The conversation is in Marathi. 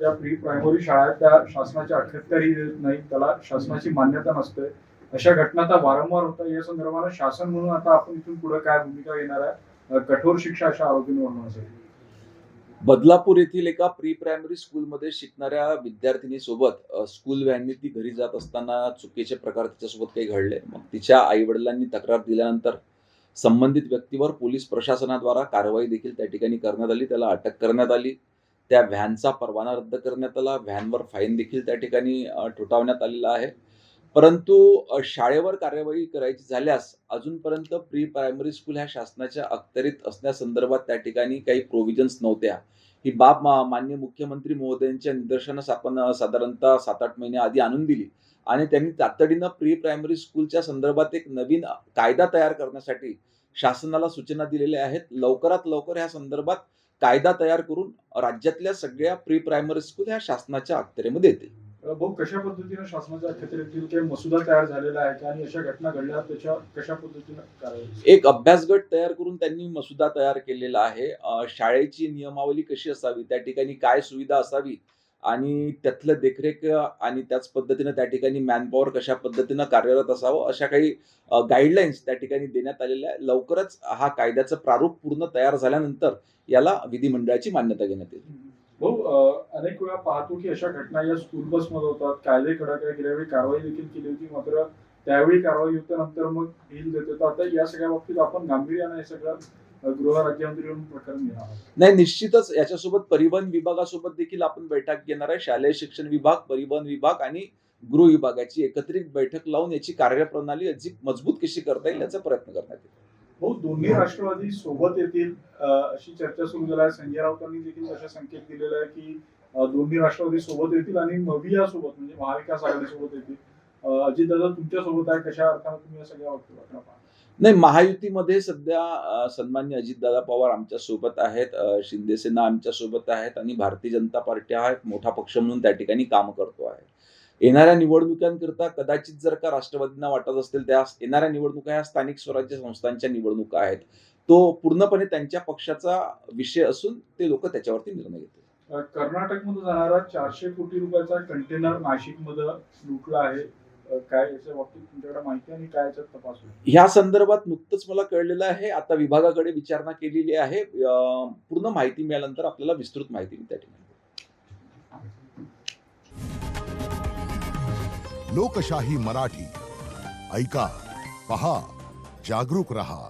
ज्या प्री प्रायमरी शाळा आहेत त्या शासनाच्या अखत्यारी देत नाही, त्याला शासनाची मान्यता नसते. अशा घटना आता वारंवार होतात. या संदर्भात शासन म्हणून आता आपण इथून पुढे काय भूमिका घेणार आहे? कठोर शिक्षा अशा आरोपींवर. बदलापूर येथील एका प्री प्रायमरी स्कूलमध्ये शिकणाऱ्या विद्यार्थिनीसोबत स्कूल व्हॅनने ती घरी जात असताना चुकीचे प्रकार तिच्यासोबत काही घडले. मग तिच्या आई-वडिलांनी तक्रार दिल्यानंतर संबंधित व्यक्तीवर पोलीस प्रशासनाद्वारा कारवाई देखील त्या ठिकाणी करण्यात आली. त्याला अटक करण्यात आली. त्या व्हॅनचा परवाना रद्द करण्यात आला. व्हॅनवर फाईन देखील त्या ठिकाणी ठोठावण्यात आलेला आहे. परंतु शाळेवर कार्यवाही करायची झाल्यास अजूनपर्यंत प्री प्रायमरी स्कूल ह्या शासनाच्या अखत्यारीत असण्यासंदर्भात त्या ठिकाणी काही प्रोव्हिजन्स नव्हत्या. ही बाब माननीय मुख्यमंत्री महोदयांच्या निदर्शनास आपण साधारणतः 7-8 महिने आधी आणून दिली आणि त्यांनी तातडीनं प्री प्रायमरी स्कूलच्या संदर्भात एक नवीन कायदा तयार करण्यासाठी शासनाला सूचना दिलेल्या आहेत. लवकरात लवकर ह्या संदर्भात कायदा तयार करून राज्यातल्या सगळ्या प्री प्रायमरी स्कूल ह्या शासनाच्या अखत्यारीमध्ये येतील. भाऊ, कशा पद्धतीने शासनाच्या अखत्यारीतील काही मसुदा तयार झालेला आहे का आणि अशा घटना घडल्या त्याच्या कशा पद्धतीने कारवाई? एक अभ्यास गट तयार करून त्यांनी मसुदा तयार केलेला आहे. शाळेची नियमावली कशी असावी, त्या ठिकाणी काय सुविधा असावी आणि त्यातलं देखरेख आणि त्याच पद्धतीनं त्या ठिकाणी मॅनपॉवर कशा पद्धतीनं कार्यरत असावं, अशा काही गाईडलाईन्स त्या ठिकाणी देण्यात आलेल्या आहे. लवकरच हा कायद्याचं प्रारूप पूर्ण तयार झाल्यानंतर याला विधिमंडळाची मान्यता घेण्यात येईल. भाऊ, अनेक वेळा पाहतो की अशा घटना या स्कूल बसमध्ये होतात. कायदे कडक आहे, गेल्या वेळी कारवाई देखील केली होती, मात्र त्यावेळी कारवाई होत्यानंतर मग ढील देत होता. आता या सगळ्या बाबतीत आपण गांभीर्याने हे सगळं गृह राज्यमंत्री म्हणून प्रकरण घेणार आहोत. नाही, निश्चितच याच्यासोबत परिवहन विभागासोबत देखील आपण बैठक घेणार आहे. शालेय शिक्षण विभाग, परिवहन विभाग आणि गृह विभागाची एकत्रित बैठक लावून याची कार्यप्रणाली अधिक मजबूत कशी करता येईल याचा प्रयत्न करण्यात येईल. भाऊ, दोन्ही राष्ट्रवादी सोबत येतील अशी चर्चा सुरू झाली आहे. संजय राऊतांनी देखील अशा संकेत दिलेला आहे की दोन्ही राष्ट्रवादी सोबत येतील आणि मविया सोबत म्हणजे महाविकास आघाडी सोबत येतील. अजितदादा तुमच्या सोबत आहे, कशा अर्थाने तुम्ही या सगळ्या वक्तव्याकडे पाहता? नाही, महायुतीमध्ये सन्माननीय अजितदादा पवार आमच्या सोबत आहेत, शिंदे सेना आमच्या सोबत आहेत आणि भारतीय जनता पार्टी हा एक मोठा पक्ष म्हणून त्या ठिकाणी काम करतो आहे. येणाऱ्या निवडणुकांकरता कदाचित जर का राष्ट्रवादींना वाटत असतील, त्या येणाऱ्या निवडणुका ह्या स्थानिक स्वराज्य संस्थांच्या निवडणुका आहेत. तो पूर्णपणे त्यांच्या पक्षाचा विषय असून ते लोक त्याच्यावरती निर्णय घेतील. कर्नाटकमध्ये जाणारा 400 कोटी रुपयाचा कंटेनर नाशिकमध्ये लुटला आहे. काय याच्या बाबतीत तुमच्याकडे माहिती आणि काय याच्यात तपास होईल? ह्या संदर्भात नुकतंच मला कळलेलं आहे. आता विभागाकडे विचारणा केलेली आहे. पूर्ण माहिती मिळाल्यानंतर आपल्याला विस्तृत माहिती मी त्या ठिकाणी. लोकशाही मराठी ऐका, पहा, जागरूक रहा.